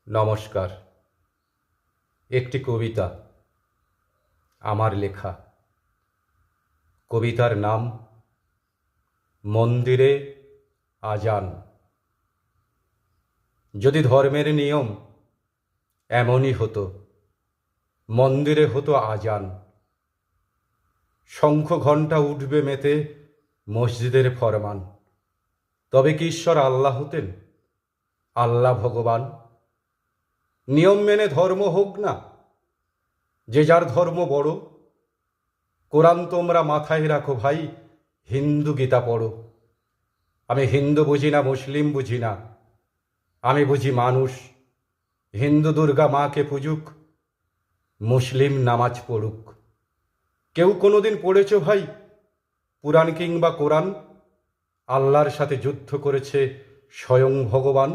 নমস্কার। একটি কবিতা আমার লেখা। কবিতার নাম মন্দিরে আজান। যদি ধর্মের নিয়ম এমনই হতো, মন্দিরে হতো আজান। শঙ্খ ঘণ্টা উঠবে মেতে মসজিদের ফরমান। তবে কি ঈশ্বর আল্লাহ হতেন? আল্লাহ ভগবান? নিয়ম মেনে ধর্ম হোক না, যে যার ধর্ম বড়। কোরআন তোমরা মাথায় রাখো ভাই, হিন্দু গীতা পড়ো। আমি হিন্দু বুঝি না, মুসলিম বুঝি না, আমি বুঝি মানুষ। হিন্দু দুর্গা মাকে পুজুক, মুসলিম নামাজ পড়ুক। কেউ কোনোদিন পড়েছ ভাই পুরাণ কিংবা কোরআন? আল্লাহর সাথে যুদ্ধ করেছে স্বয়ং ভগবান।